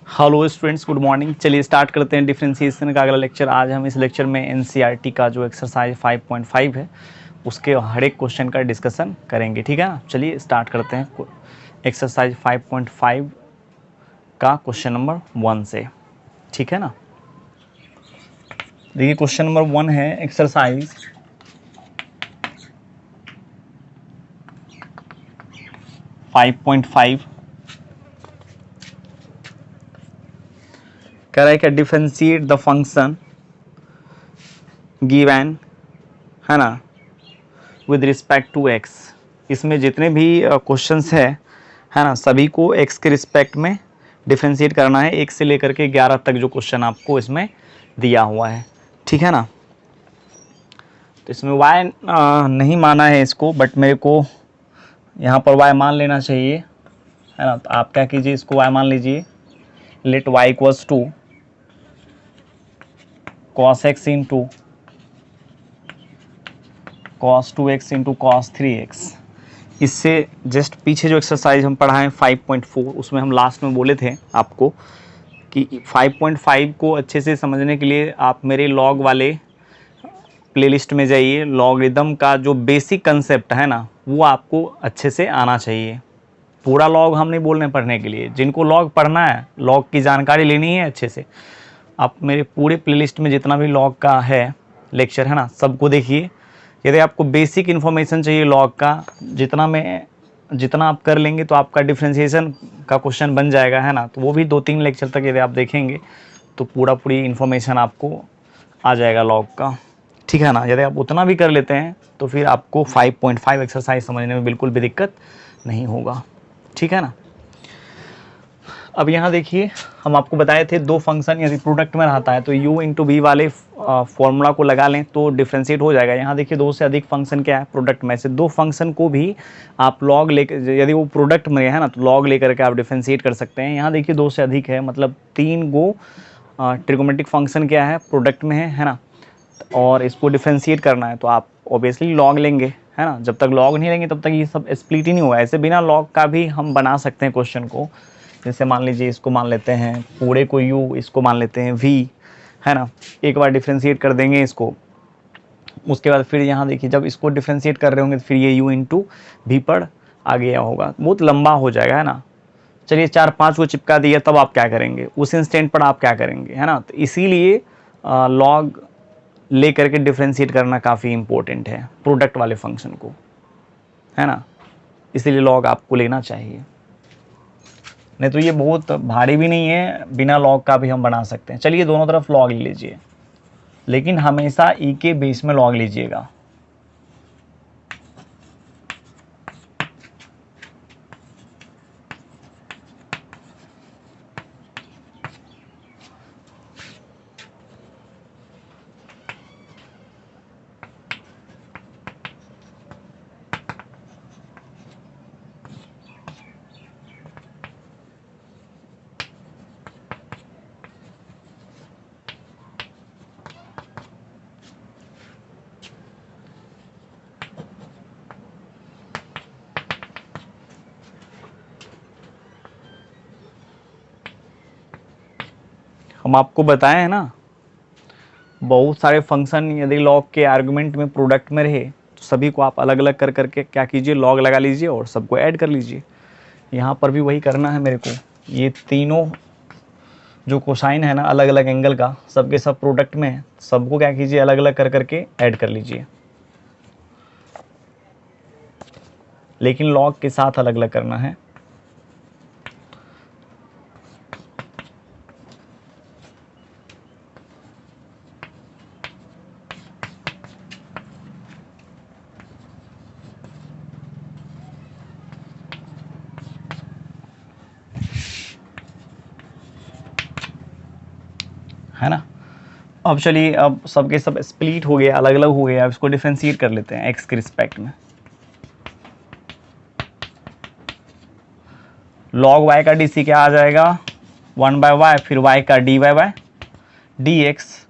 Hello students, good morning. चलिए start करते हैं डिफरेंशिएशन का अगला लेक्चर। आज हम इस लेक्चर में एनसीईआरटी का जो एक्सरसाइज 5.5 है उसके हर एक क्वेश्चन का डिस्कशन करेंगे, ठीक है ना। चलिए स्टार्ट करते हैं एक्सरसाइज 5.5 का क्वेश्चन नंबर 1 से, ठीक है ना। देखिए क्वेश्चन नंबर 1 है एक्सरसाइज 5.5। कह रहा है कि डिफरेंशिएट द फंक्शन गिवन, है ना, विद रिस्पेक्ट टू एक्स। इसमें जितने भी क्वेश्चंस है ना, सभी को एक्स के रिस्पेक्ट में डिफरेंशिएट करना है। 1 से लेकर के 11 तक जो क्वेश्चन आपको इसमें दिया हुआ है, ठीक है ना। तो इसमें वाई नहीं माना है इसको, बट मेरे को यहाँ पर वाई मान लेना चाहिए, है ना। तो आप क्या कीजिए, इसको वाई मान लीजिए। Let y equals to cos x into cos 2x into cos 3x। इससे जस्ट पीछे जो एक्सरसाइज हम पढ़ाएं 5.4, उसमें हम लास्ट में बोले थे आपको कि 5.5 को अच्छे से समझने के लिए आप मेरे लॉग वाले प्लेलिस्ट में जाइए। लॉगरिदम का जो बेसिक कंसेप्ट है ना, वो आपको अच्छे से आना चाहिए। पूरा लॉग हम नहीं बोल रहे पढ़ने के लिए, जिनको लॉग पढ़ना है, लॉग की जानकारी लेनी है अच्छे से, आप मेरे पूरे प्लेलिस्ट में जितना भी लॉग का है लेक्चर है ना, सबको देखिए। यदि आपको बेसिक इन्फॉर्मेशन चाहिए लॉग का, जितना आप कर लेंगे तो आपका डिफरेंशिएशन का क्वेश्चन बन जाएगा, है ना। तो वो भी 2-3 लेक्चर तक यदि आप देखेंगे तो पूरी इन्फॉर्मेशन आपको आ जाएगा लॉग का, ठीक है ना। यदि आप उतना भी कर लेते हैं तो फिर आपको 5.5 एक्सरसाइज समझने में बिल्कुल भी दिक्कत नहीं होगा, ठीक है ना। अब यहाँ देखिए, हम आपको बताए थे दो फंक्शन यदि प्रोडक्ट में रहता है तो u इंटू वी वाले फॉर्मूला को लगा लें तो डिफ्रेंशिएट हो जाएगा। यहाँ देखिए दो से अधिक फंक्शन क्या है प्रोडक्ट में से, दो फंक्शन को भी आप लॉग लेकर, यदि वो प्रोडक्ट में है ना, तो लॉग लेकर के आप डिफ्रेंशिएट कर सकते हैं। यहाँ देखिए दो से अधिक है, मतलब 3 गो ट्रिगोमेट्रिक फंक्शन क्या है प्रोडक्ट में है ना, और इसको डिफ्रेंशिएट करना है तो आप ऑब्वियसली लॉग लेंगे, है ना। जब तक लॉग नहीं लेंगे तब तक ये सब स्प्लिट ही नहीं हुआ। ऐसे बिना लॉग का भी हम बना सकते हैं क्वेश्चन को। जैसे मान लीजिए इसको मान लेते हैं पूरे को u, इसको मान लेते हैं v, है ना। एक बार डिफ्रेंशिएट कर देंगे इसको, उसके बाद फिर यहाँ देखिए जब इसको डिफ्रेंशिएट कर रहे होंगे तो फिर ये u इंटू वी पर आ गया होगा, बहुत लंबा हो जाएगा, है ना। चलिए 4-5 को चिपका दिया, तब आप क्या करेंगे, उस इंस्टेंट पर आप क्या करेंगे, है ना। तो इसीलिए लॉग ले करके डिफ्रेंशिएट करना काफ़ी इंपॉर्टेंट है प्रोडक्ट वाले फंक्शन को, है ना। इसीलिए लॉग आपको लेना चाहिए, नहीं तो ये बहुत भारी भी नहीं है, बिना लॉग का भी हम बना सकते हैं। चलिए दोनों तरफ लॉग ले लीजिए, लेकिन हमेशा ई के बेस में लॉग लीजिएगा। हम आपको बताए हैं ना, बहुत सारे फंक्शन यदि लॉग के आर्गुमेंट में प्रोडक्ट में रहे तो सभी को आप अलग अलग कर करके क्या कीजिए, लॉग लगा लीजिए और सबको ऐड कर लीजिए। यहाँ पर भी वही करना है मेरे को। ये तीनों जो कोसाइन है ना अलग अलग एंगल का, सबके सब प्रोडक्ट में है, सबको क्या कीजिए, अलग अलग कर करके ऐड कर लीजिए, लेकिन लॉग के साथ अलग अलग करना है। है ना। अब चलिए, अब सबके सब स्प्लिट हो गया, अलग अलग हो गया। अब इसको डिफरेंशिएट कर लेते हैं एक्स के रिस्पेक्ट में। लॉग वाई का डी सी क्या आ जाएगा, 1/y, फिर y का d y by d x.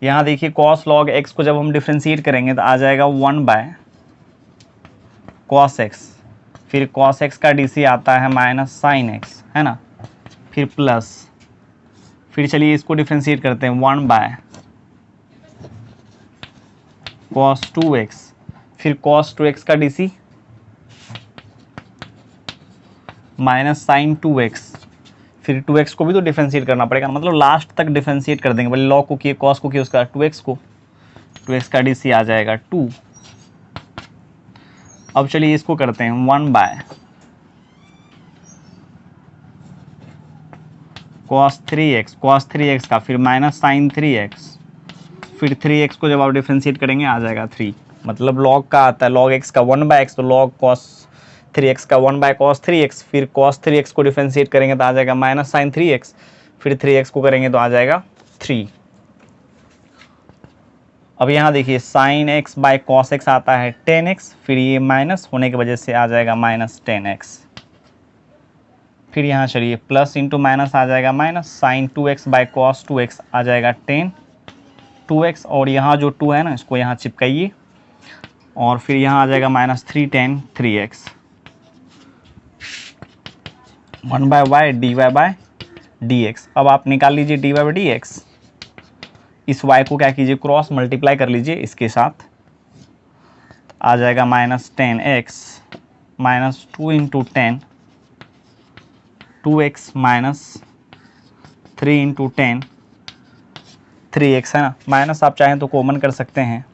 यहाँ देखिए कॉस लॉग एक्स को जब हम डिफरेंशिएट करेंगे तो आ जाएगा 1/cos x, फिर cos x का डी सी आता है -sin x, है ना, फिर प्लस फिर चलिए इसको डिफ्रेंशिएट करते हैं, 1 बाय cos 2x, फिर cos 2x का DC माइनस साइन 2x, फिर 2x को भी तो डिफ्रेंशिएट करना पड़ेगा, मतलब लास्ट तक डिफ्रेंशिएट कर देंगे, पहले log को किए, cos को किए, उसका 2x को, 2x का DC आ जाएगा 2। अब चलिए इसको करते हैं 1 बाय cos 3x का, फिर माइनस साइन 3x, फिर 3x को जब आप डिफ्रेंशिएट करेंगे आ जाएगा 3, मतलब log का आता है, log x का 1 बाय x, तो log cos 3x का 1 बाय cos 3x, फिर cos 3x को डिफ्रेंशिएट करेंगे तो आ जाएगा माइनस साइन 3x, फिर 3x को करेंगे तो आ जाएगा 3। अब यहाँ देखिए sine x by cos x आता है 10x, फिर ये माइनस होने की वजह से आ जाएगा माइनस 10x, फिर यहाँ चलिए प्लस इंटू माइनस आ जाएगा minus, sine 2x by cos 2x आ जाएगा 10 2x, और यहाँ जो 2 है ना इसको यहाँ चिपकाइए, और फिर यहाँ आ जाएगा minus 3 10 3x, 1 by y d y by d x. अब आप निकाल लीजिए d y by D x, इस y को क्या कीजिए क्रॉस मल्टीप्लाई कर लीजिए इसके साथ, आ जाएगा minus 10x minus 2 into 10 2x minus 3 into 10 3x है ना, माइनस आप चाहें तो कॉमन कर सकते हैं,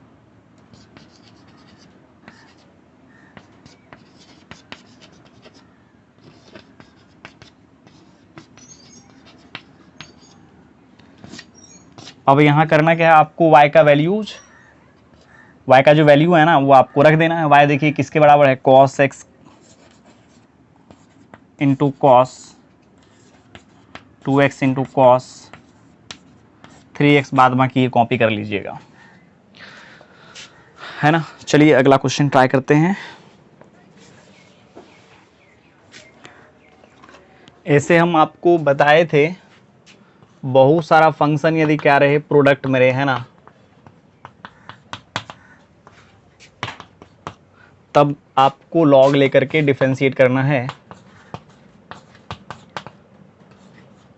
अब यहाँ करना क्या है आपको, y का वैल्यूज, y का जो वैल्यू है ना वो आपको रख देना है। y देखिए किसके बराबर है, cos x into cos 2x into cos 3x, बाद बाकी ये कॉपी कर लीजिएगा, है ना। चलिए अगला क्वेश्चन ट्राई करते हैं। ऐसे हम आपको बताए थे बहुत सारा फंक्शन यदि क्या रहे प्रोडक्ट में रहे, है ना, तब आपको लॉग लेकर के डिफरेंशिएट करना है।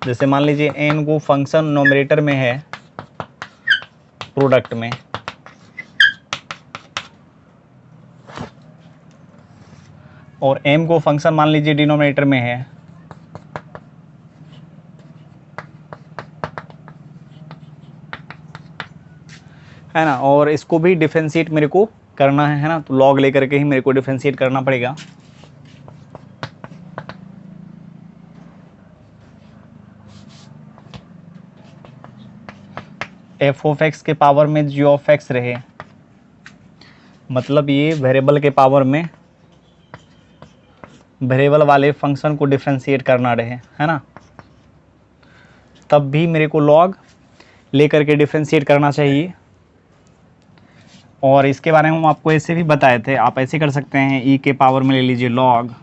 जैसे मान लीजिए n को फंक्शन नोमरेटर में है प्रोडक्ट में, और m को फंक्शन मान लीजिए डिनोमिनेटर में है ना, और इसको भी डिफरेंशिएट मेरे को करना है ना, तो लॉग लेकर के ही मेरे को डिफरेंशिएट करना पड़ेगा। एफ ऑफ एक्स के पावर में जी ऑफ एक्स रहे, मतलब ये वेरिएबल के पावर में वेरिएबल वाले फंक्शन को डिफरेंशिएट करना रहे, है ना, तब भी मेरे को लॉग लेकर के डिफरेंशिएट करना चाहिए। और इसके बारे में हम आपको ऐसे भी बताए थे, आप ऐसे कर सकते हैं, ई के पावर में ले लीजिए लॉग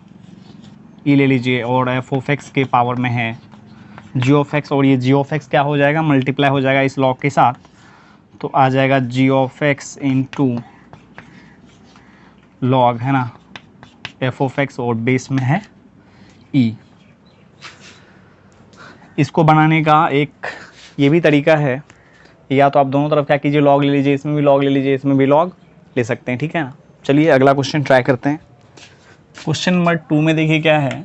ई ले लीजिए, और एफ ऑफ एक्स के पावर में है जी ऑफ एक्स, और ये जी ऑफ एक्स क्या हो जाएगा, मल्टीप्लाई हो जाएगा इस लॉग के साथ, तो आ जाएगा जी ऑफ एक्स इंटू लॉग, है ना, एफ ऑफ एक्स, और बेस में है ई। इसको बनाने का एक ये भी तरीका है, या तो आप दोनों तरफ क्या कीजिए लॉग ले लीजिए, इसमें भी लॉग ले लीजिए, इसमें भी लॉग ले सकते हैं, ठीक है ना। चलिए अगला क्वेश्चन ट्राई करते हैं। क्वेश्चन नंबर 2 में देखिए क्या है,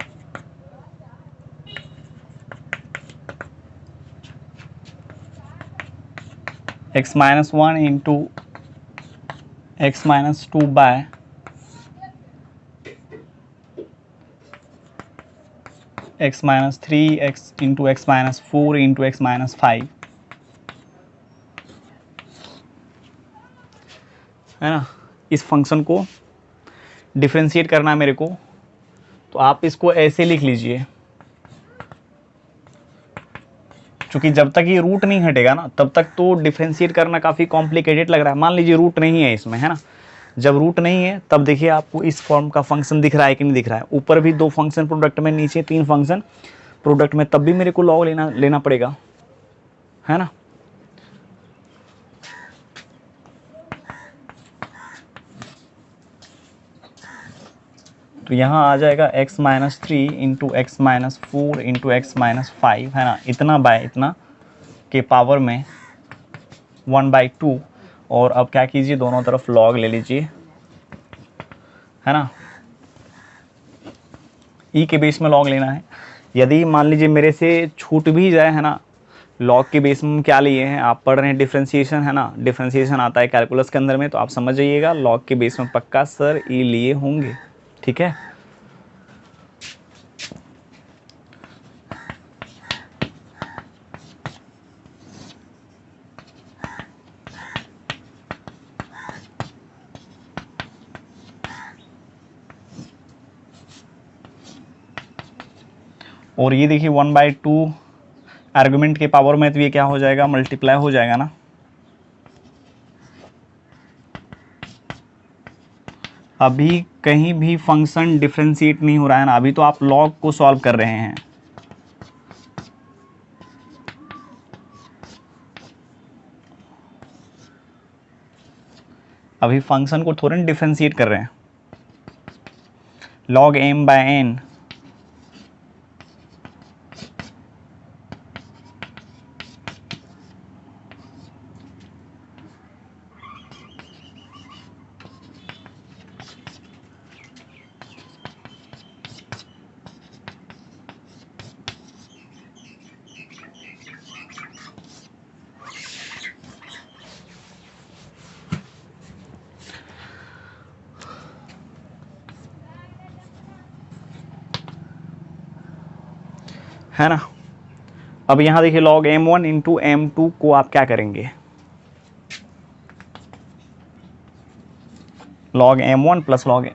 x minus 1 into x minus 2 by x minus 3 x into x minus 4 into x minus 5, है ना। इस फंक्शन को डिफरेंशिएट करना है मेरे को, तो आप इसको ऐसे लिख लीजिए, क्योंकि जब तक ये रूट नहीं हटेगा ना तब तक तो डिफरेंशिएट करना काफ़ी कॉम्प्लिकेटेड लग रहा है। मान लीजिए रूट नहीं है इसमें, है ना, जब रूट नहीं है तब देखिए आपको इस फॉर्म का फंक्शन दिख रहा है कि नहीं दिख रहा है, ऊपर भी 2 फंक्शन प्रोडक्ट में, नीचे 3 फंक्शन प्रोडक्ट में, तब भी मेरे को लॉग लेना पड़ेगा, है ना। तो यहाँ आ जाएगा x minus 3 into x minus 4 into x minus 5, है ना, इतना बाय इतना के पावर में 1/2, और अब क्या कीजिए, दोनों तरफ log ले लीजिए, है ना। ई के बेस में log लेना है। यदि मान लीजिए मेरे से छूट भी जाए, है ना, लॉग के बेस में हम क्या लिए हैं, आप पढ़ रहे हैं डिफरेंशिएशन, है ना, डिफरेंशिएशन आता है कैलकुलस के अंदर में, तो आप समझ जाइएगा लॉग के बेस में पक्का सर ई लिए होंगे, ठीक है। और ये देखिए 1/2 आर्गुमेंट के पावर में, तो ये क्या हो जाएगा, मल्टीप्लाई हो जाएगा ना। अभी कहीं भी फंक्शन डिफरेंशिएट नहीं हो रहा है ना, अभी तो आप लॉग को सॉल्व कर रहे हैं। अभी फंक्शन को थोड़ा डिफरेंशिएट कर रहे हैं। log m/n है ना। अब यहाँ देखिए log m1 इंटू m2 को आप क्या करेंगे, log m1 plus log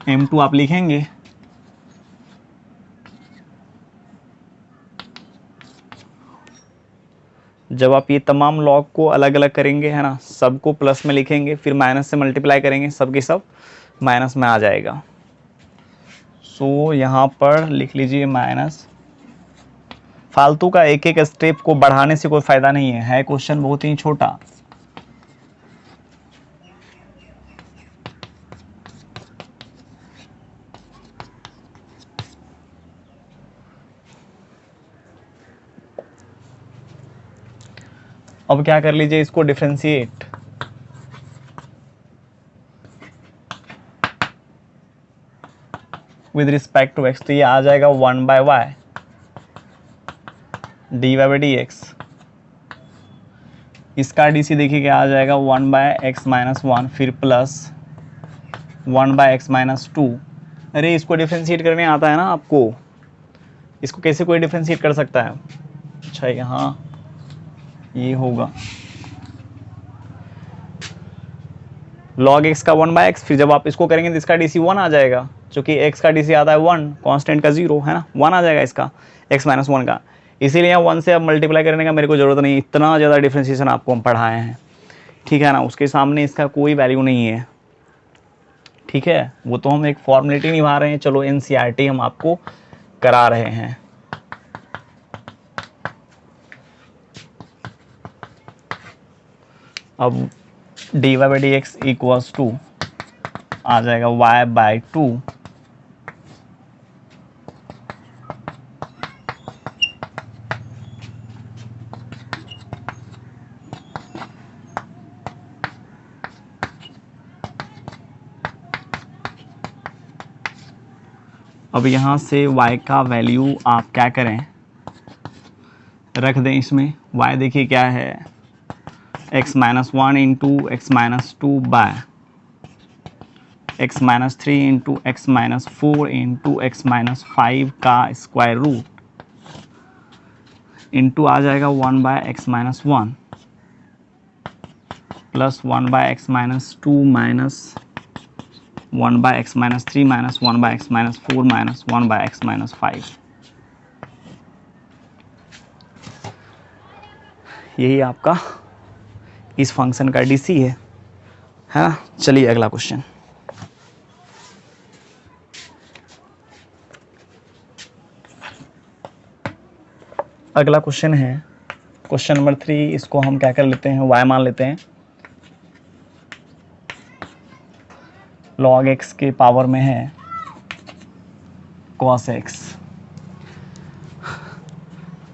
m2 आप लिखेंगे। जब आप ये तमाम लॉग को अलग अलग करेंगे, है ना, सबको प्लस में लिखेंगे, फिर माइनस से मल्टीप्लाई करेंगे, सब के सब माइनस में आ जाएगा। सो यहाँ पर लिख लीजिए माइनस। फालतू का एक एक स्टेप को बढ़ाने से कोई फायदा नहीं है क्वेश्चन बहुत ही छोटा। अब क्या कर लीजिए, इसको differentiate. With respect to x, तो ये आ जाएगा 1/y dy/dx। इसका डी सी देखिए क्या आ जाएगा, 1/x-1, फिर प्लस 1/x-2। अरे इसको डिफरेंशिएट करने आता है ना आपको, इसको कैसे कोई डिफरेंशिएट कर सकता है। अच्छा यहाँ ये होगा log x का 1/x, फिर जब आप इसको करेंगे तो इसका डी सी 1 आ जाएगा, क्योंकि x का डी सी आता है 1, कांस्टेंट का 0, है ना, 1 आ जाएगा इसका x-1 का। इसीलिए यहाँ 1 से अब मल्टीप्लाई करने का मेरे को ज़रूरत नहीं, इतना ज़्यादा डिफ्रेंशिएशन आपको हम पढ़ाए हैं, ठीक है ना, उसके सामने इसका कोई वैल्यू नहीं है, ठीक है। वो तो हम एक फॉर्मेलिटी निभा रहे हैं, चलो NCERT हम आपको करा रहे हैं। अब dy/dx इक्वल्स टू आ जाएगा y/2 अब यहाँ से y का वैल्यू आप क्या करें, रख दें इसमें। y देखिए क्या है, x-1 into x-2 bye x-3 into x-4 into x-5 का स्क्वायर रूट इंटू आ जाएगा 1/x-1 plus 1/x-2 minus 1/x-3 minus 1/x-4 minus 1/x-5। यही आपका इस फंक्शन का डीसी है ना। चलिए अगला क्वेश्चन। अगला क्वेश्चन है क्वेश्चन नंबर 3। इसको हम क्या कर लेते हैं, y मान लेते हैं। log x के पावर में है cos x।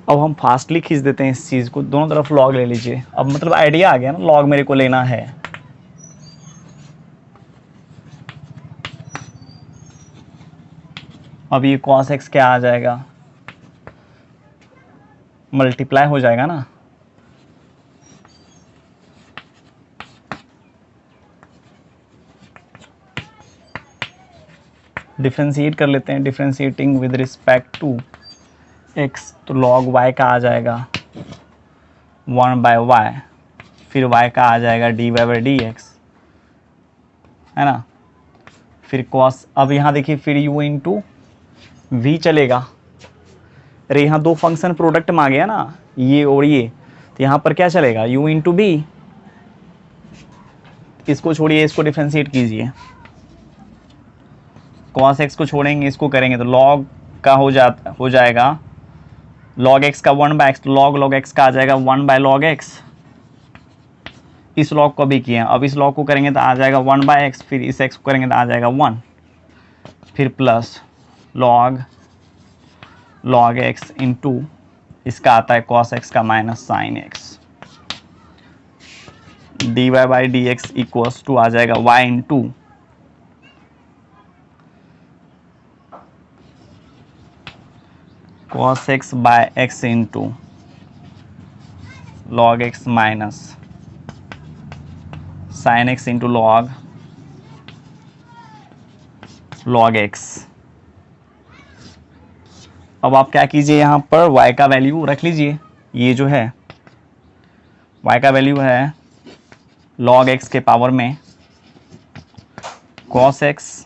अब हम फास्टली खींच देते हैं इस चीज़ को, दोनों तरफ लॉग ले लीजिए। अब मतलब आइडिया आ गया ना, लॉग मेरे को लेना है। अब ये cos x क्या आ जाएगा, मल्टीप्लाई हो जाएगा ना। डिफ्रेंशिएट कर लेते हैं, differentiating with respect to x, तो log y का आ जाएगा 1/y, फिर y का आ जाएगा dy/dx, है ना। फिर cos, अब यहाँ देखिए फिर u इंटू वी चलेगा। अरे यहाँ दो फंक्शन प्रोडक्ट में आ गया ना, ये और ये, तो यहाँ पर क्या चलेगा, u इंटू बी। इसको छोड़िए, इसको डिफ्रेंशिएट कीजिए, cos x को छोड़ेंगे, इसको करेंगे तो log का हो जाएगा log x का 1/x, तो log x का आ जाएगा 1/log x। इस log को भी किए, अब इस log को करेंगे तो आ जाएगा 1/x, फिर इस x को करेंगे तो आ जाएगा 1, फिर प्लस log x इंटू इसका आता है cos x का minus sin x, dy/dx equals to आ जाएगा y into cos x by x into log x minus sin x into log x। अब आप क्या कीजिए, यहाँ पर y का वैल्यू रख लीजिए, ये जो है y का वैल्यू है log x के पावर में cos x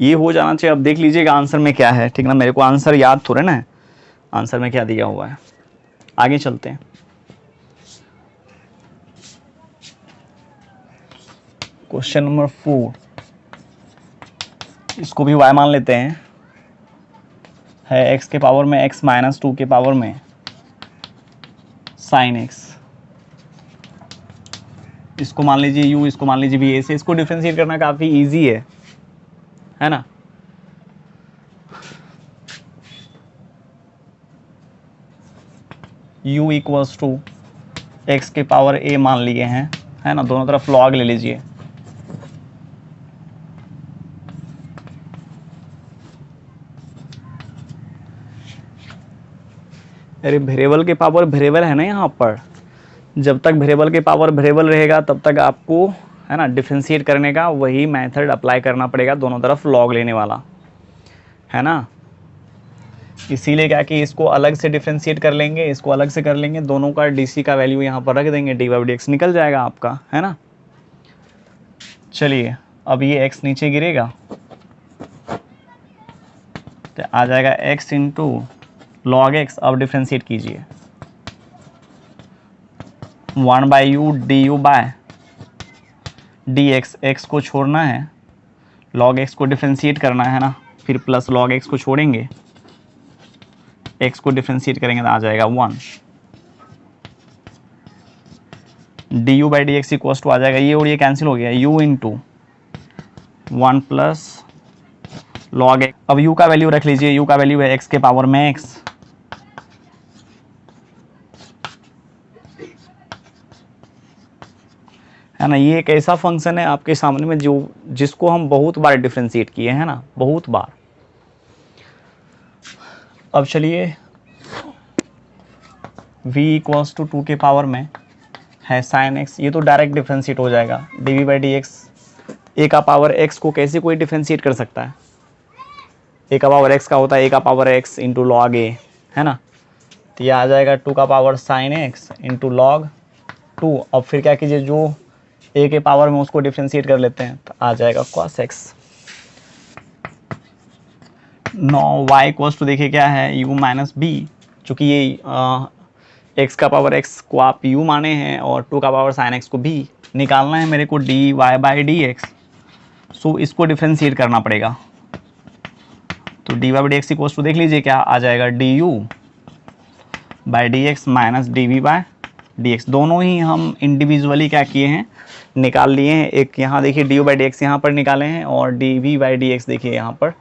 ये हो जाना चाहिए। अब देख लीजिएगा आंसर में क्या है, ठीक ना। मेरे को आंसर याद थोड़े ना है, आंसर में क्या दिया हुआ है। आगे चलते हैं। क्वेश्चन नंबर 4, इसको भी y मान लेते हैं, है x के पावर में x माइनस 2 के पावर में sin x। इसको मान लीजिए u, इसको मान लीजिए v। ऐसे इसको डिफरेंशिएट करना काफ़ी इजी है ना। u इक्वल्स टू x के पावर a मान लिए हैं, है ना। दोनों तरफ log ले लीजिए। अरे वेरिएबल के पावर वेरिएबल है ना यहाँ पर, जब तक वेरिएबल के पावर वेरिएबल रहेगा तब तक आपको, है ना, डिफरेंशिएट करने का वही मेथड अप्लाई करना पड़ेगा, दोनों तरफ log लेने वाला, है ना। इसीलिए क्या कि इसको अलग से डिफरेंशिएट कर लेंगे, इसको अलग से कर लेंगे, दोनों का डीसी का वैल्यू यहाँ पर रख देंगे, dy/dx निकल जाएगा आपका, है ना। चलिए अब ये x नीचे गिरेगा तो आ जाएगा x इंटू log x। अब डिफरेंशिएट कीजिए, 1/u du/dx, x को छोड़ना है, log x को डिफरेंशिएट करना है ना, फिर प्लस log x को छोड़ेंगे, x को डिफरेंशिएट करेंगे तो आ जाएगा 1, du/dx इक्वल्स टू आ जाएगा, ये और ये कैंसिल हो गया, u into 1 plus log x। अब u का वैल्यू रख लीजिए, u का वैल्यू है x के पावर में x, है ना। ये एक ऐसा फंक्शन है आपके सामने में जिसको हम बहुत बार डिफरेंशिएट किए हैं ना, बहुत बार। अब चलिए v इक्वल्स टू 2 के पावर में है sin x, ये तो डायरेक्ट डिफरेंशिएट हो जाएगा, dv/dx। a का पावर x को कैसे कोई डिफरेंशिएट कर सकता है, a का पावर x का होता है a का power x into log a, है ना। तो ये आ जाएगा 2 का power sin x into log 2। अब फिर क्या कीजिए, जो a के पावर में उसको डिफरेंशिएट कर लेते हैं तो आ जाएगा cos x। No y equals to देखिए क्या है, u माइनस बी, चूँकि ये x का पावर x को आप u माने हैं और 2 का पावर sin x को b निकालना है मेरे को dy/dx। सो इसको डिफरेंशिएट करना पड़ेगा, तो d y by D x equals to देख लीजिए क्या आ जाएगा, d you by D x minus d we by D x. दोनों ही हम इंडिविजुअली क्या किए हैं, निकाल लिए हैं। एक यहाँ देखिए d you by D x यहाँ पर निकाले हैं और D we by D x देखिए यहाँ पर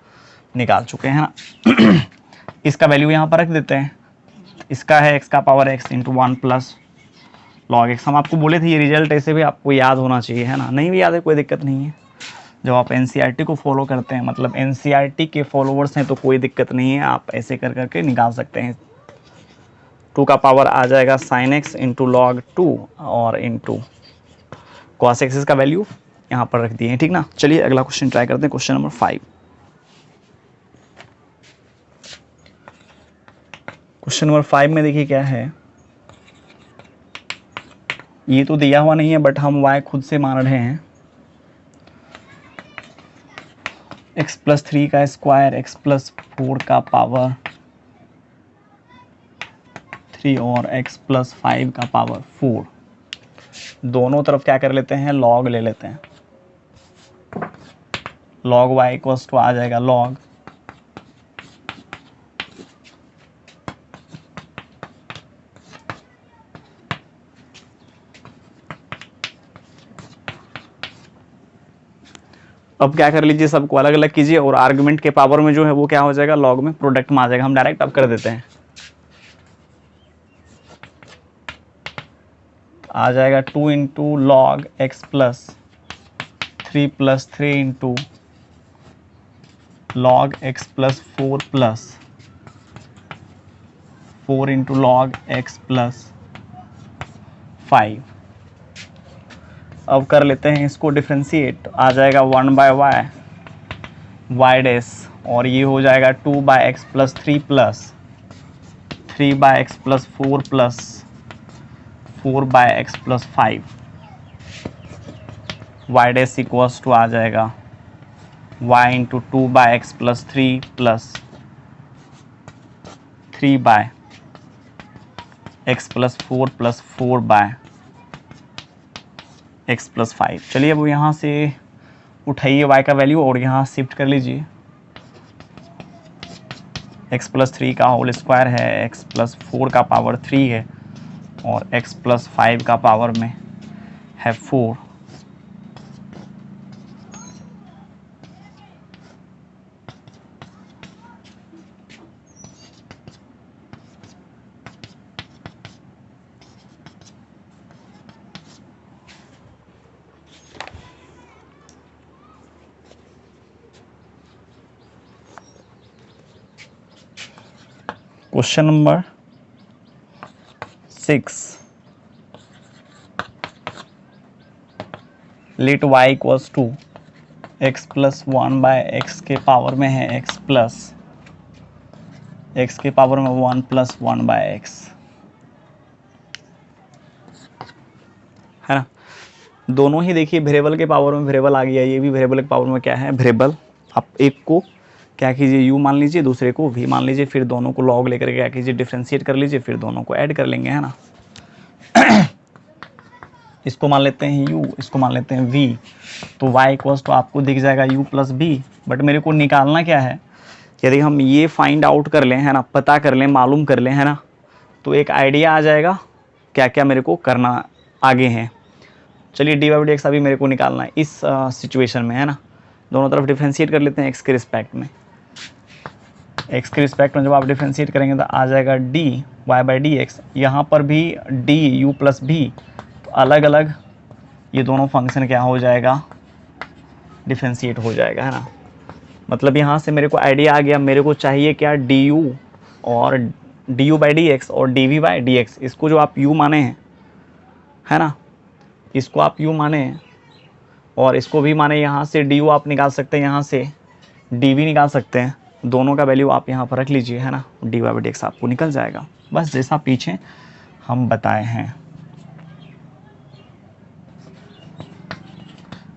निकाल चुके हैं ना। इसका वैल्यू यहाँ पर रख देते हैं, इसका है एक्स का power x into 1 plus log x. हम आपको बोले थे ये रिजल्ट ऐसे भी आपको याद होना चाहिए, है ना। नहीं भी याद है कोई दिक्कत नहीं है, जब आप एनसीईआरटी को फॉलो करते हैं, मतलब एनसीईआरटी के फॉलोवर्स हैं तो कोई दिक्कत नहीं है, आप ऐसे कर करके निकाल सकते हैं। 2 का पावर आ जाएगा साइन एक्स इंटू लॉग 2 और इंटू कॉस एक्स का वैल्यू यहाँ पर रख दिए हैं, ठीक ना। चलिए अगला क्वेश्चन ट्राई करते हैं, क्वेश्चन नंबर 5। क्वेश्चन नंबर 5 में देखिए क्या है, ये तो दिया हुआ नहीं है बट हम y खुद से मान रहे हैं। x प्लस 3 का स्क्वायर, x प्लस 4 का पावर 3 और x प्लस 5 का पावर 4, दोनों तरफ क्या कर लेते हैं, लॉग ले लेते हैं। लॉग y इक्वल्स टू आ जाएगा लॉग अब क्या कर लीजिए, सबको अलग अलग कीजिए और आर्गुमेंट के पावर में जो है वो क्या हो जाएगा, लॉग में प्रोडक्ट में आ जाएगा। हम डायरेक्ट अब कर देते हैं, आ जाएगा 2 into log x plus 3 into log x plus 4 into log x plus 5। अब कर लेते हैं इसको डिफ्रेंशिएट, आ जाएगा 1 बाय वाई डैश और ये हो जाएगा 2 by X plus 3 plus 3 by X plus 4 plus 4 by X plus 5। Y dash equals to आ जाएगा y into 2 by X plus 3 plus 3 by X plus 4 plus 4 by X plus 5। चलिए अब यहाँ से उठाइए y का वैल्यू और यहाँ शिफ्ट कर लीजिए। x प्लस 3 का होल स्क्वायर है, x प्लस 4 का पावर 3 है और x प्लस 5 का पावर में है 4। Question number 6, let y equals to x plus 1 by x के पावर में है x प्लस एक्स के पावर में 1 प्लस 1 बाय एक्स, है ना। दोनों ही देखिए वेरिएबल के पावर में वेरिएबल आ गया, ये भी वेरिएबल के पावर में क्या है, वेरिएबल। आप एक को क्या कीजिए u मान लीजिए, दूसरे को v मान लीजिए, फिर दोनों को log लेकर क्या कीजिए, डिफरेंशिएट कर लीजिए, फिर दोनों को ऐड कर लेंगे, है ना। इसको मान लेते हैं u, इसको मान लेते हैं v, तो y इक्वल्स तो आपको दिख जाएगा u प्लस v। बट मेरे को निकालना क्या है, यदि हम ये फाइंड आउट कर लें, है ना, पता कर लें, मालूम कर लें, है ना, तो एक आइडिया आ जाएगा क्या क्या मेरे को करना आगे है। चलिए डी वाई डी एक्स अभी मेरे को निकालना है इस सिचुएशन में, है ना। दोनों तरफ डिफरेंशिएट कर लेते हैं x के रिस्पेक्ट में। x के रिस्पेक्ट में जब आप डिफरेंशिएट करेंगे तो आ जाएगा d y by D x, यहाँ पर भी डी यू प्लस भी, तो अलग अलग ये दोनों फंक्शन क्या हो जाएगा, डिफरेंशिएट हो जाएगा, है ना। मतलब यहाँ से मेरे को आइडिया आ गया, मेरे को चाहिए क्या, डी यू और D you by D X और D we by D X. इसको जो आप u माने हैं, है ना, इसको आप u माने हैं और इसको भी माने, यहाँ से डी यू आप निकाल सकते हैं, यहाँ से डी वी निकाल सकते हैं। दोनों का वैल्यू आप यहाँ पर रख लीजिए, है ना, d y by D x आपको निकल जाएगा, बस जैसा पीछे हम बताए हैं।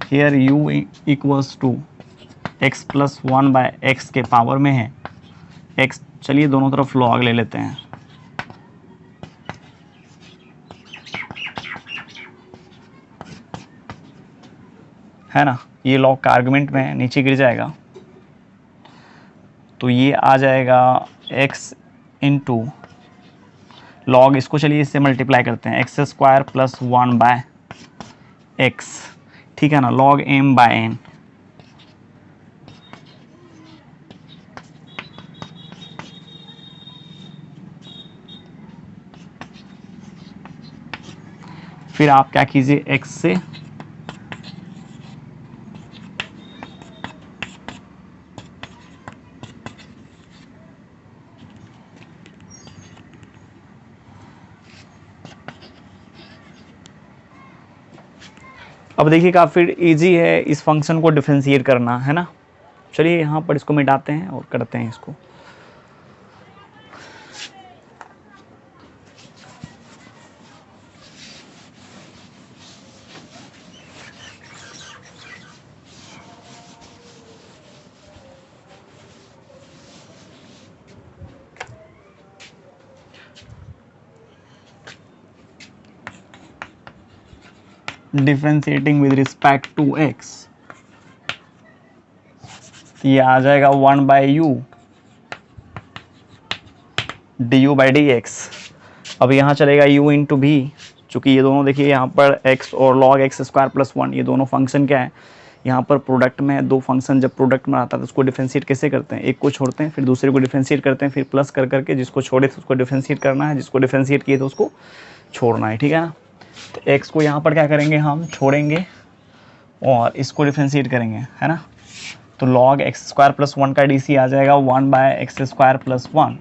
Here u equals to x plus 1 by x के पावर में है x। चलिए दोनों तरफ log ले लेते हैं, है ना, ये log का आर्गुमेंट में नीचे गिर जाएगा। तो ये आ जाएगा x इंटू लॉग, इसको चलिए इससे मल्टीप्लाई करते हैं, x square plus 1 by x, ठीक है ना, लॉग m बाय n। फिर आप क्या कीजिए, x से अब देखिए काफ़ी इजी है इस फंक्शन को डिफरेंशिएट करना, है ना। चलिए यहाँ पर इसको मिटाते हैं और करते हैं इसको। Differentiating with respect to x, ये आ जाएगा 1 by u d you by D x. अब यहाँ चलेगा u इंटू भी, चूँकि ये दोनों देखिए यहाँ पर x और log x स्क्वायर प्लस 1, ये दोनों फंक्शन क्या है, यहाँ पर प्रोडक्ट में दो फंक्शन जब प्रोडक्ट में आता है तो उसको डिफरेंशिएट कैसे करते हैं, एक को छोड़ते हैं फिर दूसरे को डिफरेंशिएट करते हैं, फिर प्लस कर करके जिसको छोड़े तो उसको डिफरेंशिएट करना है, जिसको डिफरेंशिएट किए तो उसको छोड़ना है, ठीक है ना। तो x को यहाँ पर क्या करेंगे, हम छोड़ेंगे और इसको डिफरेंशिएट करेंगे, है ना। तो log x स्क्वायर प्लस 1 का डी आ जाएगा 1 बाय एक्स स्क्वायर प्लस 1,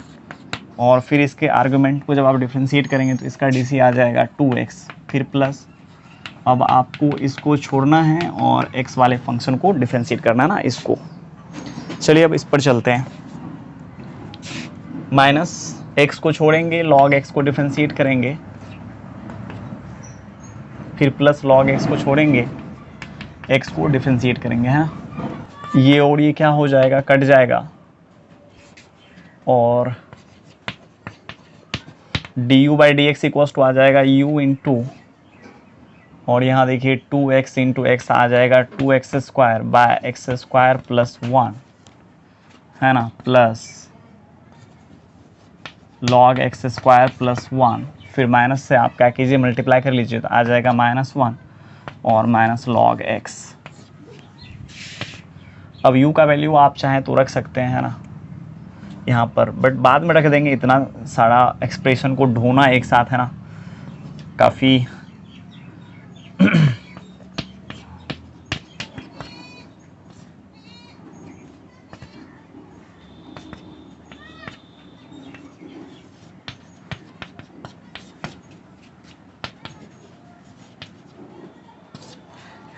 और फिर इसके आर्गुमेंट को जब आप डिफरेंशिएट करेंगे तो इसका डी आ जाएगा 2x, फिर प्लस, अब आपको इसको छोड़ना है और x वाले फंक्शन को डिफरेंशिएट करना है ना, इसको। चलिए अब इस पर चलते हैं, माइनस x को छोड़ेंगे, log x को डिफरेंशिएट करेंगे, फिर प्लस log x को छोड़ेंगे, x को डिफरेंशिएट करेंगे, है ना। ये और ये क्या हो जाएगा, कट जाएगा, और D you by D x equals to आ जाएगा u इंटू, और यहाँ देखिए 2x इंटू एक्स आ जाएगा 2x square by x square plus 1, है ना, plus log x square plus 1, फिर माइनस से आप क्या कीजिए, मल्टीप्लाई कर लीजिए तो आ जाएगा -1 और माइनस log x। अब u का वैल्यू आप चाहें तो रख सकते हैं, है ना, यहाँ पर, बट बाद में रख देंगे, इतना सारा एक्सप्रेशन को ढूंढना एक साथ, है ना, काफ़ी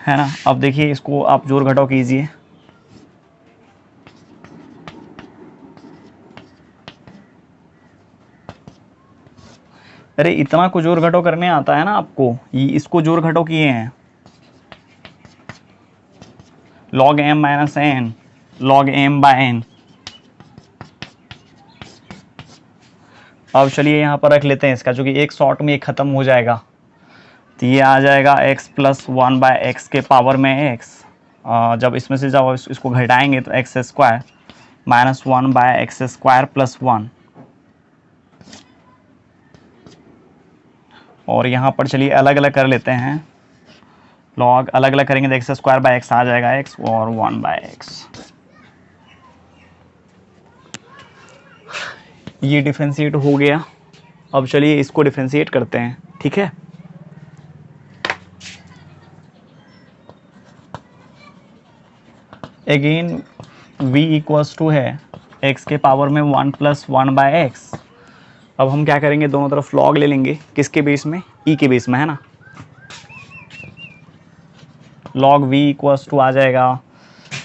है ना। अब देखिए इसको आप जोड़ घटाव कीजिए, अरे इतना को जोड़ घटाव करने आता है ना आपको, ये इसको जोड़ घटाव किए हैं, log m minus n log m by n। अब चलिए यहाँ पर रख लेते हैं इसका, जो कि एक शॉर्ट में एक ख़त्म हो जाएगा, तो ये आ जाएगा x प्लस 1 बाय एक्स के पावर में x, जब इसमें से जब इसको घटाएंगे तो x square minus 1 by x square plus 1, और यहाँ पर चलिए अलग अलग कर लेते हैं, लॉग अलग अलग करेंगे तो एक्स स्क्वायर बाय एक्स आ जाएगा x और 1 बाय एक्स। ये डिफरेंशिएट हो गया। अब चलिए इसको डिफरेंशिएट करते हैं, ठीक है। अगेन v इक्वल्स टू है x के पावर में 1 प्लस 1 बाय एक्स। अब हम क्या करेंगे, दोनों तरफ log ले लेंगे, किसके बेस में, e के बेस में, है ना। log v इक्वल्स टू आ जाएगा,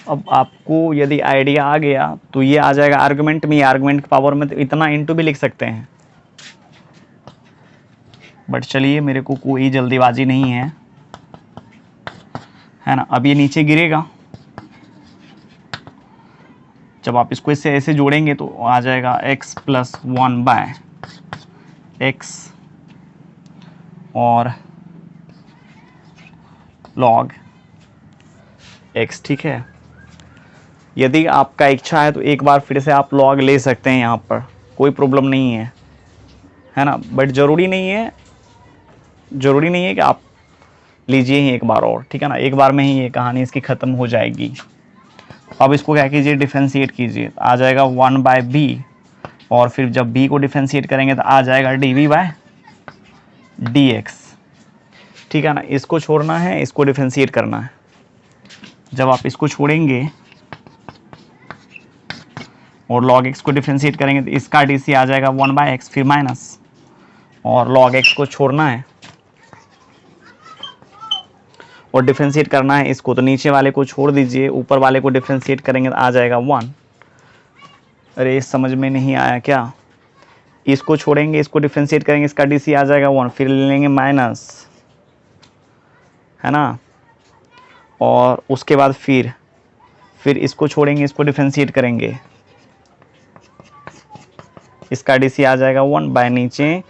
अब आपको यदि आइडिया आ गया तो ये आ जाएगा आर्गुमेंट में, आर्गुमेंट के पावर में तो इतना इंटू भी लिख सकते हैं, बट चलिए मेरे को कोई जल्दीबाजी नहीं है, है ना। अब ये नीचे गिरेगा, जब आप इसको इससे ऐसे जोड़ेंगे तो आ जाएगा x प्लस 1 बाय एक्स और log x, ठीक है। यदि आपका इच्छा है तो एक बार फिर से आप लॉग ले सकते हैं यहाँ पर, कोई प्रॉब्लम नहीं है ना। बट ज़रूरी नहीं है कि आप लीजिए ही एक बार और, ठीक है ना। एक बार में ही ये कहानी इसकी ख़त्म हो जाएगी। अब इसको क्या कीजिए, डिफ्रेंशिएट कीजिए। आ जाएगा 1/b, और फिर जब b को डिफ्रेंशिएट करेंगे तो आ जाएगा dv/dx, ठीक है ना। इसको छोड़ना है, इसको डिफ्रेंशिएट करना है। जब आप इसको छोड़ेंगे और log x को डिफ्रेंशिएट करेंगे तो इसका डी आ जाएगा 1/x, फिर माइनस, और log x को छोड़ना है और डिफ्रेंशिएट करना है इसको, तो नीचे वाले को छोड़ दीजिए, ऊपर वाले को डिफ्रेंशिएट करेंगे तो आ जाएगा 1। अरे समझ में नहीं आया क्या? इसको छोड़ेंगे, इसको डिफ्रेंशिएट करेंगे, इसका डी आ जाएगा 1, फिर ले लेंगे माइनस, है ना। और उसके बाद फिर इसको छोड़ेंगे, इसको डिफ्रेंशिएट करेंगे, इसका डी आ जाएगा 1 बाय नीचे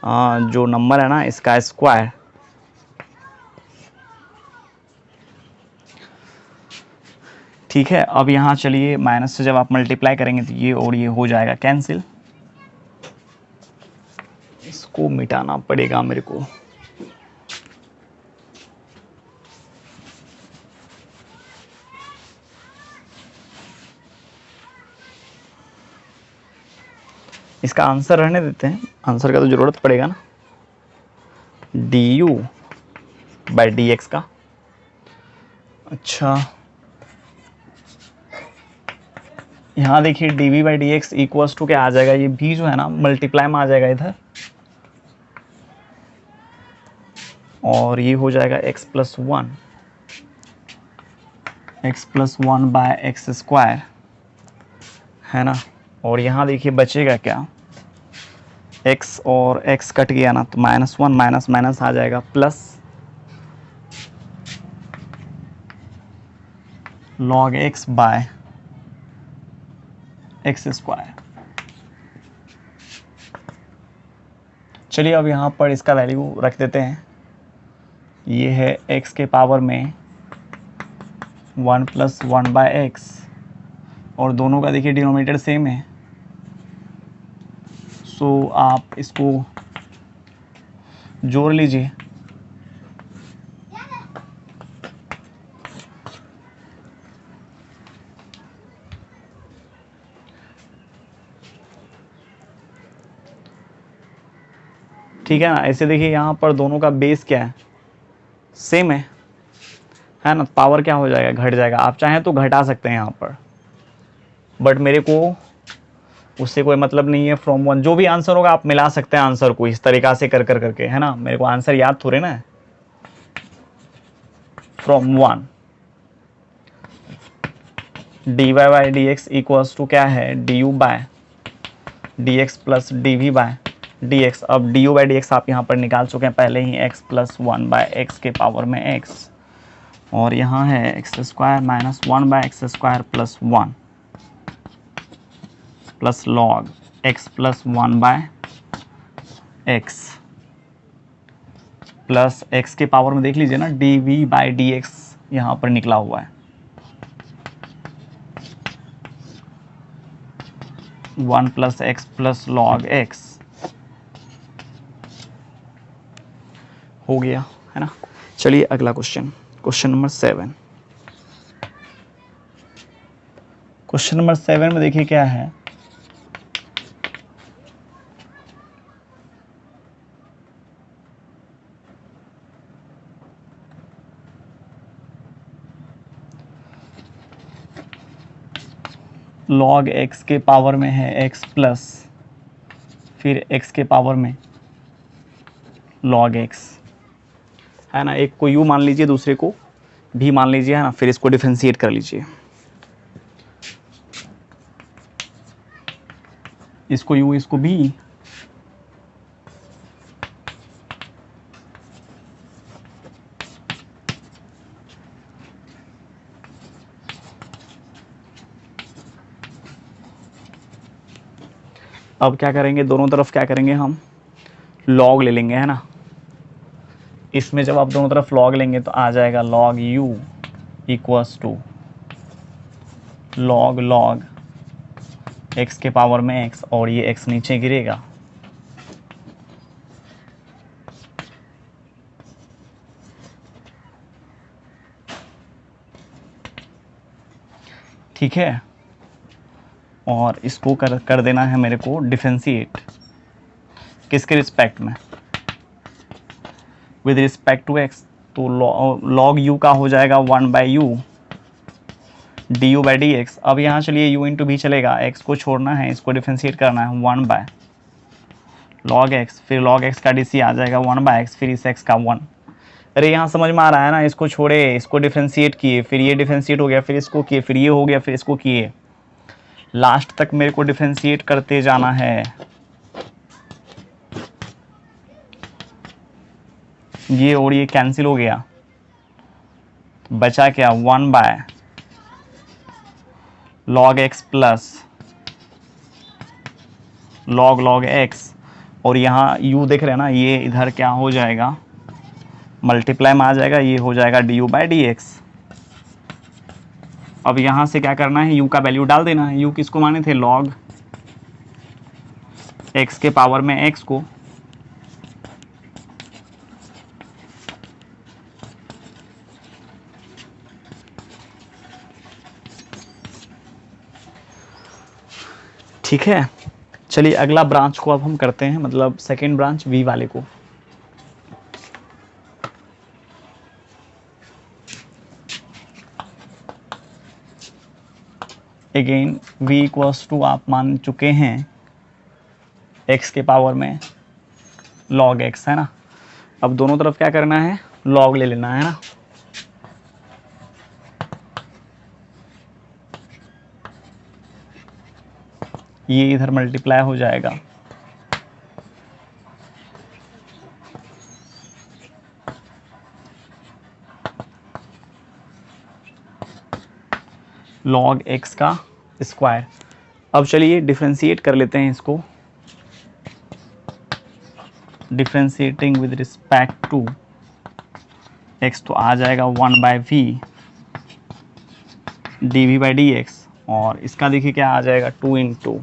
जो नंबर है ना इसका स्क्वायर। ठीक है, अब यहाँ चलिए माइनस से जब आप मल्टीप्लाई करेंगे तो ये और ये हो जाएगा कैंसिल। इसको मिटाना पड़ेगा मेरे को। इसका आंसर रहने देते हैं, आंसर का तो ज़रूरत पड़ेगा ना, du/dx का। अच्छा, यहाँ देखिए dv/dx इक्वल्स टू क्या आ जाएगा, ये भी जो है ना मल्टीप्लाई में आ जाएगा इधर, और ये हो जाएगा x + 1/x², है ना। और यहाँ देखिए बचेगा क्या, x और x कट गया ना, तो -1 माइनस माइनस आ जाएगा प्लस log x/x²। चलिए अब यहाँ पर इसका वैल्यू रख देते हैं। ये है x के पावर में 1 + 1/x, और दोनों का देखिए डिनोमिनेटर सेम है, सो आप इसको जोड़ लीजिए। ठीक है ना। ऐसे देखिए यहाँ पर दोनों का बेस क्या है, सेम है ना। पावर क्या हो जाएगा, घट जाएगा। आप चाहें तो घटा सकते हैं यहाँ पर, बट मेरे को उससे कोई मतलब नहीं है। फ्रॉम 1 जो भी आंसर होगा आप मिला सकते हैं आंसर को इस तरीक़ा से कर करके, है ना। मेरे को आंसर याद थोड़े ना है। फ्रॉम 1 dy/dx इक्वल्स टू क्या है, du/dx + dv/dx। अब du/dx आप यहाँ पर निकाल चुके हैं पहले ही, x + 1/x के पावर में x, और यहाँ है x² - 1/x² + 1 plus log x + 1/x plus x के पावर में देख लीजिए ना, dv/dx यहाँ पर निकला हुआ है, 1 + x + log x हो गया, है ना। चलिए अगला क्वेश्चन नंबर 7। क्वेश्चन नंबर 7 में देखिए क्या है, log x के पावर में है x प्लस, फिर x के पावर में log x, है ना। एक को u मान लीजिए, दूसरे को भी मान लीजिए, है ना। फिर इसको डिफरेंशिएट कर लीजिए, इसको u इसको b, अब क्या करेंगे, दोनों तरफ क्या करेंगे, हम log ले लेंगे, है ना। इसमें जब आप दोनों तरफ log लेंगे तो आ जाएगा log u equals to log log x के पावर में x, और ये x नीचे गिरेगा। ठीक है, और इसको कर देना है मेरे को डिफरेंशिएट। किसके रिस्पेक्ट में? With respect to x। तो लॉग u का हो जाएगा 1/u du/dx। अब यहाँ चलिए u इंटू भी चलेगा, x को छोड़ना है, इसको डिफरेंशिएट करना है 1/log x, फिर log x का dc आ जाएगा 1/x, फिर इस x का 1। अरे यहाँ समझ में आ रहा है ना? इसको छोड़े, इसको डिफरेंशिएट किए, फिर ये डिफरेंशिएट हो गया, फिर इसको किए, फिर ये हो गया, फिर इसको किए, लास्ट तक मेरे को डिफरेंशिएट करते जाना है। ये और ये कैंसिल हो गया, बचा क्या? 1/log x plus log x, और यहाँ u देख रहे हैं ना, ये इधर क्या हो जाएगा? मल्टीप्लाई में आ जाएगा, ये हो जाएगा du/dx। अब यहाँ से क्या करना है? u का वैल्यू डाल देना है। u किसको माने थे? log x के पावर में x को, ठीक है। चलिए अगला ब्रांच को अब हम करते हैं, मतलब सेकेंड ब्रांच v वाले को। अगेन v इक्वल्स टू आप मान चुके हैं x के पावर में log x, है ना। अब दोनों तरफ क्या करना है? log ले लेना है ना। ये इधर मल्टीप्लाई हो जाएगा, log x का स्क्वायर। अब चलिए डिफरेंशिएट कर लेते हैं इसको। Differentiating with respect to x, तो आ जाएगा 1/v dv/dx, और इसका देखिए क्या आ जाएगा? 2 इंटू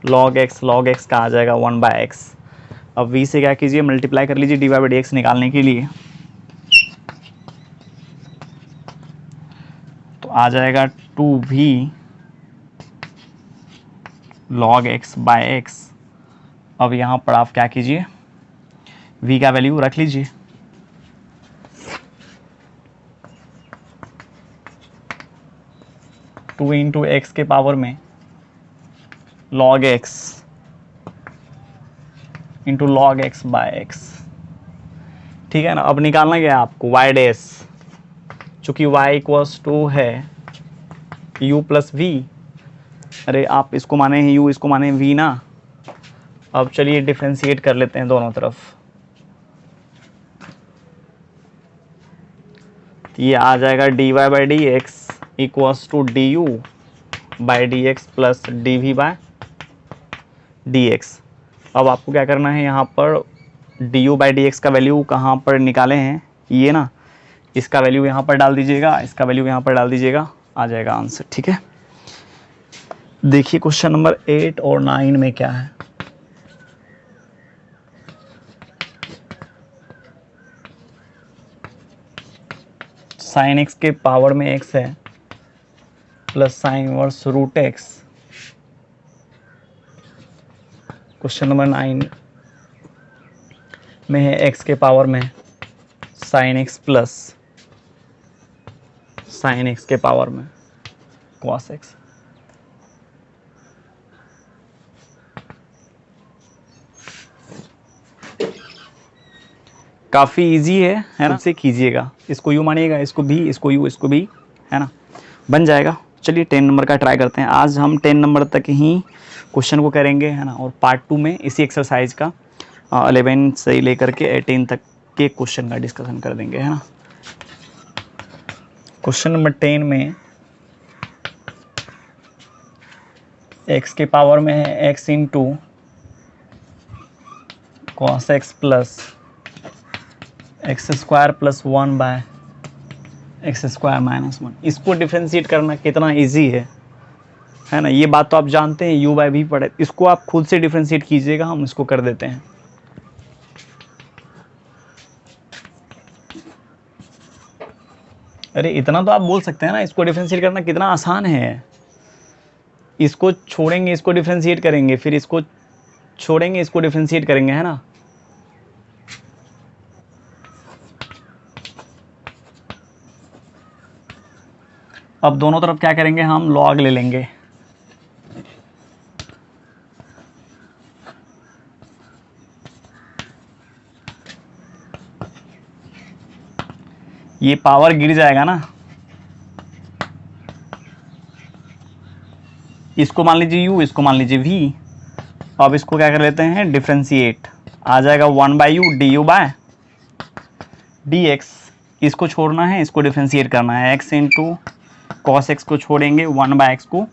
log x का आ जाएगा 1/x। अब v से क्या कीजिए? मल्टीप्लाई कर लीजिए dy/dx निकालने के लिए, तो आ जाएगा 2v log x/x। अब यहाँ पर आप क्या कीजिए? v का वैल्यू रख लीजिए, टू इंटू एक्स के पावर में log x into log x/x। ठीक है ना। अब निकालना क्या है आपको? y डैश, चूंकि y इक्वल्स टू है u प्लस v। अरे आप इसको माने हैं u, इसको माने v ना। अब चलिए डिफरेंशिएट कर लेते हैं दोनों तरफ। ये आ जाएगा dy/dx equals to du/dx plus dv/dx। अब आपको क्या करना है? यहाँ पर du/dx का वैल्यू कहाँ पर निकाले हैं? ये ना, इसका वैल्यू यहाँ पर डाल दीजिएगा, इसका वैल्यू यहाँ पर डाल दीजिएगा, आ जाएगा आंसर। ठीक है, देखिए क्वेश्चन नंबर 8 और 9 में क्या है। साइन x के पावर में x है plus sine inverse root x। Question number 9 में है x के पावर में sine x plus sine x के पावर में cos x। काफ़ी इजी है ना। इससे कीजिएगा, इसको यू मानिएगा, इसको भी, इसको यू, इसको भी, है ना, बन जाएगा। चलिए 10 नंबर का ट्राई करते हैं। आज हम 10 नंबर तक ही क्वेश्चन को करेंगे, है ना, और पार्ट 2 में इसी एक्सरसाइज का 11 से लेकर के 18 तक के क्वेश्चन का डिस्कशन कर देंगे, है ना। क्वेश्चन नंबर 10 में x के पावर में है x into cos x plus x² plus 1/, x square minus 1। इसको डिफ्रेंशिएट करना कितना ईजी है ना, ये बात तो आप जानते हैं, u बाय भी पढ़े। इसको आप खुद से डिफ्रेंशिएट कीजिएगा, हम इसको कर देते हैं। अरे इतना तो आप बोल सकते हैं ना, इसको डिफ्रेंशिएट करना कितना आसान है। इसको छोड़ेंगे, इसको डिफ्रेंशिएट करेंगे, फिर इसको छोड़ेंगे, इसको डिफ्रेंशिएट करेंगे, है ना। अब दोनों तरफ क्या करेंगे, हम लॉग ले लेंगे। ये पावर गिर जाएगा ना, इसको मान लीजिए u, इसको मान लीजिए v। अब इसको क्या कर लेते हैं, डिफ्रेंशिएट। आ जाएगा 1/u du बाय dx। इसको छोड़ना है, इसको डिफ्रेंशिएट करना है, x इंटू कॉस एक्स को छोड़ेंगे, 1/x को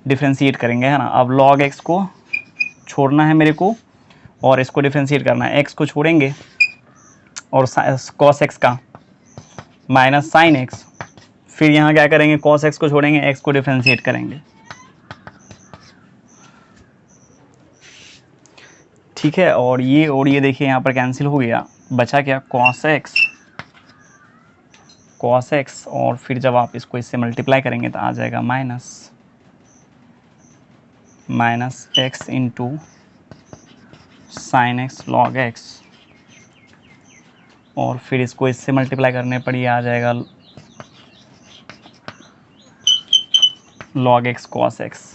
डिफ्रेंशिएट करेंगे, है ना। अब log x को छोड़ना है मेरे को, और इसको डिफ्रेंशिएट करना है, x को छोड़ेंगे और cos x का माइनस साइन एक्स। फिर यहाँ क्या करेंगे, cos x को छोड़ेंगे, x को डिफ्रेंशिएट करेंगे, ठीक है। और ये देखिए यहाँ पर कैंसिल हो गया, बचा क्या, cos x। और फिर जब आप इसको इससे मल्टीप्लाई करेंगे तो आ जाएगा minus x into sine x log x। और फिर इसको इससे मल्टीप्लाई करने पर ये आ जाएगा log x cos x।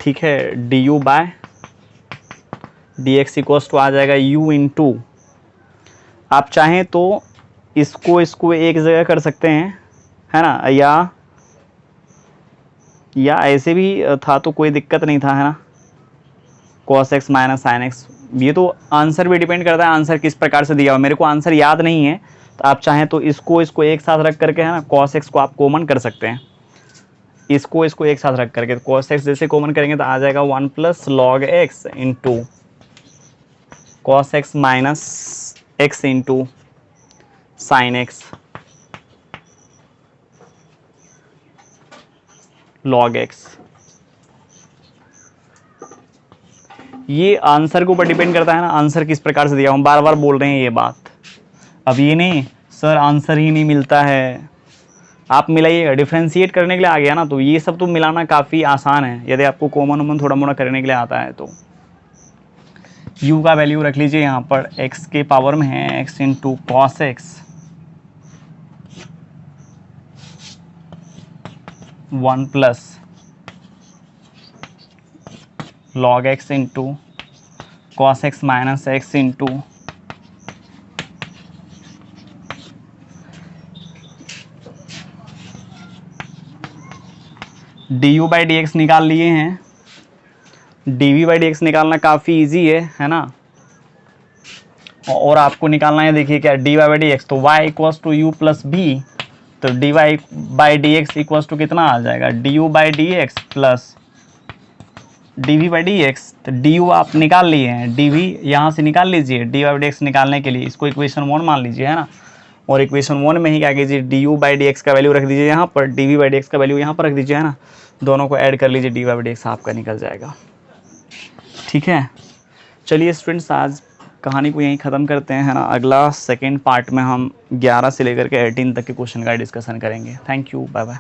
ठीक है, du by dx equals to आ जाएगा u इंटू, आप चाहें तो इसको एक जगह कर सकते हैं, है ना, या ऐसे भी था तो कोई दिक्कत नहीं था, है ना, cos x minus sine x। ये तो आंसर भी डिपेंड करता है, आंसर किस प्रकार से दिया हुआ। मेरे को आंसर याद नहीं है, तो आप चाहें तो इसको एक साथ रख करके, है ना, cos x को आप कॉमन कर सकते हैं। इसको एक साथ रख करके cos x जैसे कॉमन करेंगे तो आ जाएगा 1 plus log x into cos x minus x into sine x log x। ये आंसर के ऊपर डिपेंड करता है ना, आंसर किस प्रकार से दिया, हम बार बार बोल रहे हैं ये बात। अब ये नहीं सर आंसर ही नहीं मिलता है, आप मिलाइएगा, डिफ्रेंशिएट करने के लिए आ गया ना, तो ये सब तो मिलाना काफ़ी आसान है, यदि आपको कॉमन वॉमन थोड़ा मोड़ा करने के लिए आता है तो। u का वैल्यू रख लीजिए यहाँ पर, x के पावर में है, x into cos x 1 plus log x into cos x minus x into du by D x निकाल लिए हैं। dv बाई डी एक्स निकालना काफ़ी इजी है ना। और आपको निकालना है, देखिए क्या, dy बाई डी एक्स, तो y equals to u plus b, तो dy by D x equals to कितना आ जाएगा, du by D x plus dv by D x. तो du आप निकाल लिए हैं, dv यहाँ से निकाल लीजिए, dy बाई डी एक्स निकालने के लिए इसको इक्वेशन 1 मान लीजिए, है ना। और इक्वेशन 1 में ही क्या कीजिए, du बाई डी एक्स का वैल्यू रख दीजिए यहाँ पर, dv बाई डी एक्स का वैल्यू यहाँ पर रख दीजिए, है ना। दोनों को ऐड कर लीजिए, dy बाई डी एक्स आपका निकल जाएगा, ठीक है। चलिए स्टूडेंट्स, आज कहानी को यहीं ख़त्म करते हैं, है ना। अगला सेकेंड पार्ट में हम 11 से लेकर के 18 तक के क्वेश्चन का डिस्कशन करेंगे। Thank you, bye bye.